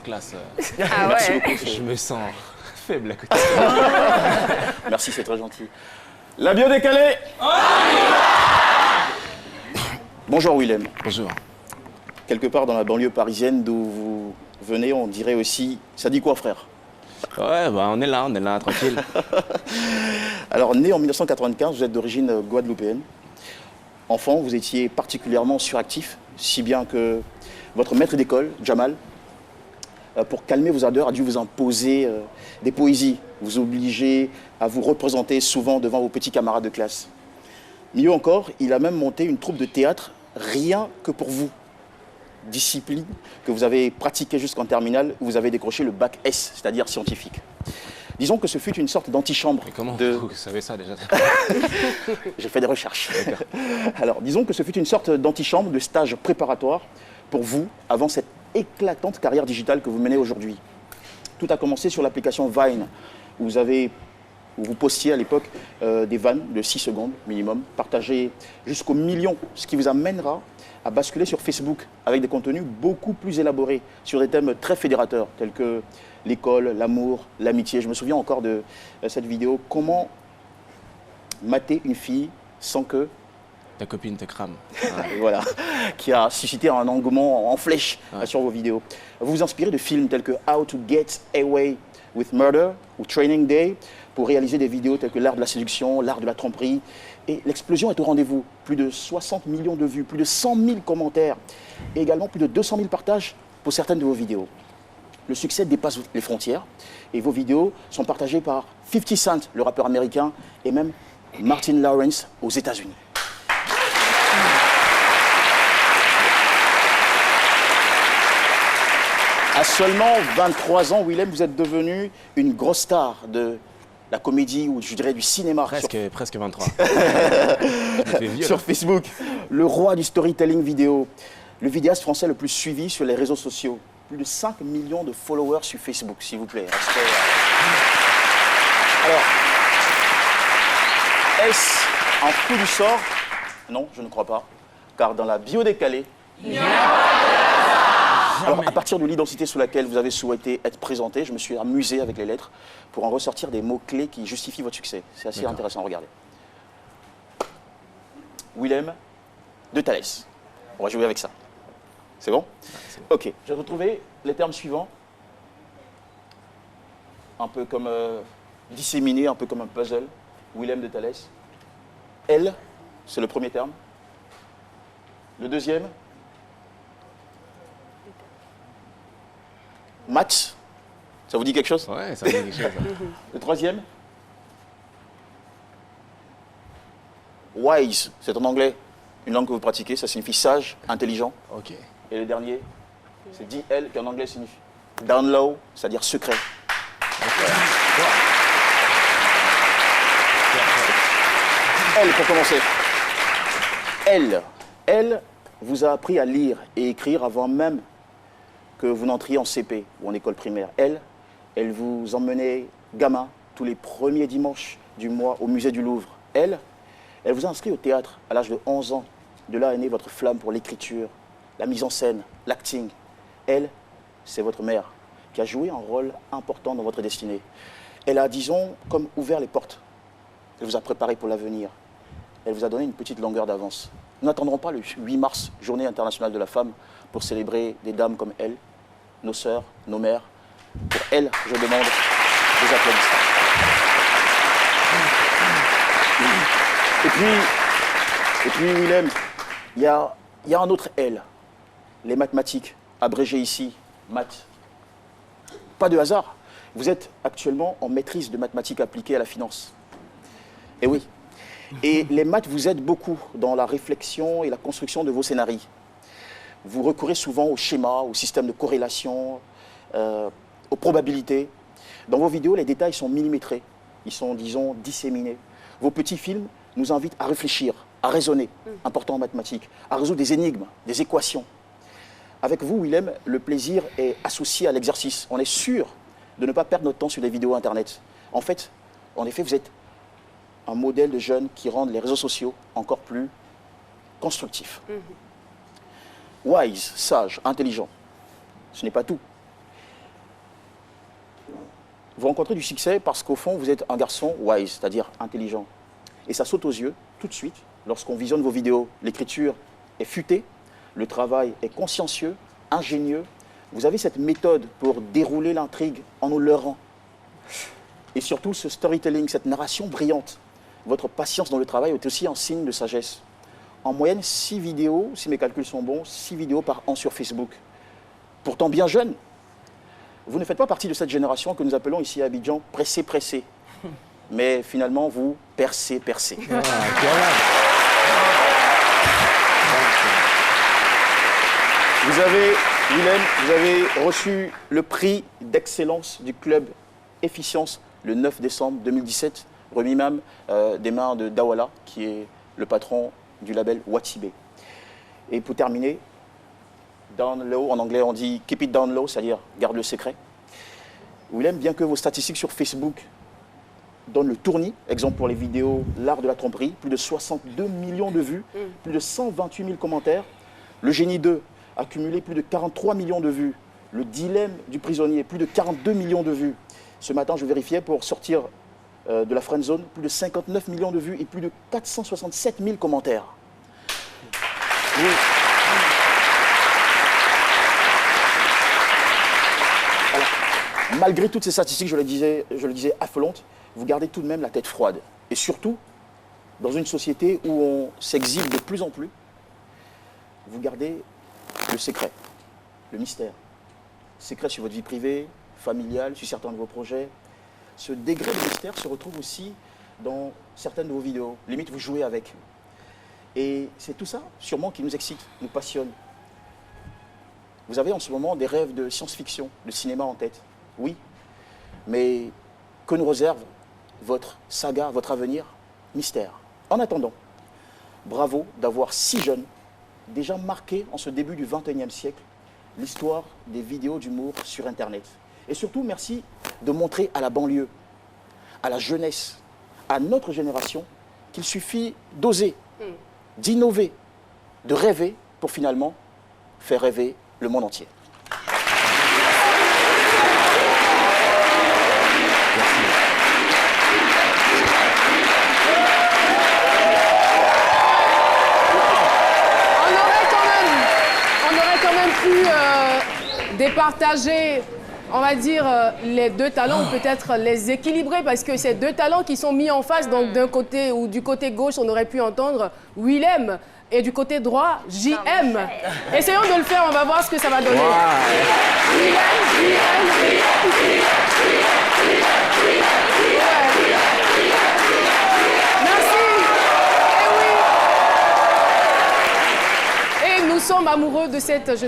classe. Ah Merci ouais. beaucoup. Je me sens faible à côté. Merci, c'est très gentil. La bio décalée. Bonjour Willem. Bonjour. Quelque part dans la banlieue parisienne d'où vous venez, on dirait aussi, ça dit quoi frère? Ouais, bah on est là, tranquille. Alors né en 1995, vous êtes d'origine guadeloupéenne. Enfant, vous étiez particulièrement suractif, si bien que votre maître d'école, Jamal, pour calmer vos ardeurs, a dû vous imposer des poésies, vous obliger à vous représenter souvent devant vos petits camarades de classe. Mieux encore, il a même monté une troupe de théâtre rien que pour vous. Discipline que vous avez pratiquée jusqu'en terminale, où vous avez décroché le bac S, c'est-à-dire scientifique. Disons que ce fut une sorte d'antichambre. Mais comment de... vous savez ça déjà? J'ai fait des recherches. Alors, disons que ce fut une sorte d'antichambre, de stage préparatoire pour vous, avant cette éclatante carrière digitale que vous menez aujourd'hui. Tout a commencé sur l'application Vine, où vous postiez à l'époque des vannes de 6 secondes minimum, partagées jusqu'aux millions, ce qui vous amènera à basculer sur Facebook avec des contenus beaucoup plus élaborés sur des thèmes très fédérateurs tels que l'école, l'amour, l'amitié. Je me souviens encore de cette vidéo, comment mater une fille sans que... Ta copine te crame. Voilà, qui a suscité un engouement en flèche sur vos vidéos. Vous vous inspirez de films tels que How to Get Away with Murder ou Training Day pour réaliser des vidéos telles que l'art de la séduction, l'art de la tromperie. Et l'explosion est au rendez-vous. Plus de 60 millions de vues, plus de 100 000 commentaires et également plus de 200 000 partages pour certaines de vos vidéos. Le succès dépasse les frontières et vos vidéos sont partagées par 50 Cent, le rappeur américain, et même Martin Lawrence aux États-Unis. À seulement 23 ans, Willem, vous êtes devenu une grosse star de la comédie ou je dirais du cinéma. Presque 23. Je me fais vieux, Sur là. Facebook, le roi du storytelling vidéo, le vidéaste français le plus suivi sur les réseaux sociaux. Plus de 5 millions de followers sur Facebook, s'il vous plaît. Respect. Alors, est-ce un coup du sort? Non, je ne crois pas. Car dans la bio décalée, alors, à partir de l'identité sous laquelle vous avez souhaité être présenté, je me suis amusé avec les lettres pour en ressortir des mots-clés qui justifient votre succès. C'est assez intéressant, regardez. Willem de Thalès. On va jouer avec ça. C'est bon? Ok, j'ai retrouvé les termes suivants. Un peu comme disséminé, un peu comme un puzzle. Willem de Thalès. L, c'est le premier terme. Le deuxième, maths, ça vous dit quelque chose? Ouais, ça me dit quelque chose. Ça. Le troisième, wise, c'est en anglais, une langue que vous pratiquez, ça signifie sage, intelligent. Ok. Et le dernier, c'est DL, qui en anglais signifie down low, c'est-à-dire secret. Elle, pour commencer. Elle vous a appris à lire et écrire avant même que vous n'entriez en CP ou en école primaire. Elle vous emmenait gamin tous les premiers dimanches du mois au musée du Louvre. Elle vous a inscrit au théâtre à l'âge de 11 ans. De là est née votre flamme pour l'écriture, la mise en scène, l'acting. Elle, c'est votre mère qui a joué un rôle important dans votre destinée. Elle a, disons, comme ouvert les portes. Elle vous a préparé pour l'avenir. Elle vous a donné une petite longueur d'avance. Nous n'attendrons pas le 8 mars, journée internationale de la femme, pour célébrer des dames comme elle, nos sœurs, nos mères. Pour elle, je demande des applaudissements. Et puis Willem, il y a un autre L. Les mathématiques, abrégées ici, maths. Pas de hasard. Vous êtes actuellement en maîtrise de mathématiques appliquées à la finance. Et oui. Et les maths vous aident beaucoup dans la réflexion et la construction de vos scénarios. Vous recourez souvent au schéma, au système de corrélation, aux probabilités. Dans vos vidéos, les détails sont millimétrés. Ils sont, disons, disséminés. Vos petits films nous invitent à réfléchir, à raisonner, important en mathématiques, à résoudre des énigmes, des équations. Avec vous, Willem, le plaisir est associé à l'exercice. On est sûr de ne pas perdre notre temps sur les vidéos Internet. En effet, vous êtes un modèle de jeunes qui rendent les réseaux sociaux encore plus constructifs. Wise, sage, intelligent, ce n'est pas tout. Vous rencontrez du succès parce qu'au fond, vous êtes un garçon wise, c'est-à-dire intelligent. Et ça saute aux yeux tout de suite lorsqu'on visionne vos vidéos. L'écriture est futée, le travail est consciencieux, ingénieux. Vous avez cette méthode pour dérouler l'intrigue en nous leurrant. Et surtout, ce storytelling, cette narration brillante. Votre patience dans le travail est aussi un signe de sagesse. En moyenne, 6 vidéos, si mes calculs sont bons, 6 vidéos par an sur Facebook. Pourtant bien jeune. Vous ne faites pas partie de cette génération que nous appelons ici à Abidjan « pressé, pressé ». Mais finalement, vous percez, percez. Ah, Vous avez, Willem, vous avez reçu le prix d'excellence du club Efficience le 9 décembre 2017, remis même des mains de Dawala, qui est le patron du label Watibé. Et pour terminer, down low, en anglais on dit keep it down low, c'est-à-dire garde le secret. Willem, bien que vos statistiques sur Facebook donnent le tournis, exemple pour les vidéos L'art de la tromperie, plus de 62 millions de vues, plus de 128 000 commentaires. Le Génie 2 a cumulé plus de 43 millions de vues. Le Dilemme du prisonnier, plus de 42 millions de vues. Ce matin, je vérifiais pour sortir de la friend zone, plus de 59 millions de vues et plus de 467 000 commentaires. Oui. Alors, malgré toutes ces statistiques, je le disais, affolantes, vous gardez tout de même la tête froide. Et surtout, dans une société où on s'exhibe de plus en plus, vous gardez le secret, le mystère. Secret sur votre vie privée, familiale, sur certains de vos projets. Ce degré de mystère se retrouve aussi dans certaines de vos vidéos. Limite, vous jouez avec. Et c'est tout ça, sûrement, qui nous excite, nous passionne. Vous avez en ce moment des rêves de science-fiction, de cinéma en tête. Oui, mais que nous réserve votre saga, votre avenir? Mystère. En attendant, bravo d'avoir si jeune déjà marqué en ce début du XXIe siècle l'histoire des vidéos d'humour sur Internet. Et surtout, merci de montrer à la banlieue, à la jeunesse, à notre génération, qu'il suffit d'oser, d'innover, de rêver pour finalement faire rêver le monde entier. Départager, on va dire, les deux talents, ou peut-être les équilibrer, parce que c'est deux talents qui sont mis en face. Donc d'un côté, ou du côté gauche, on aurait pu entendre Willem, et du côté droit, JM. Essayons de le faire, on va voir ce que ça va donner. Merci. Et oui. Et nous sommes amoureux de cette jeune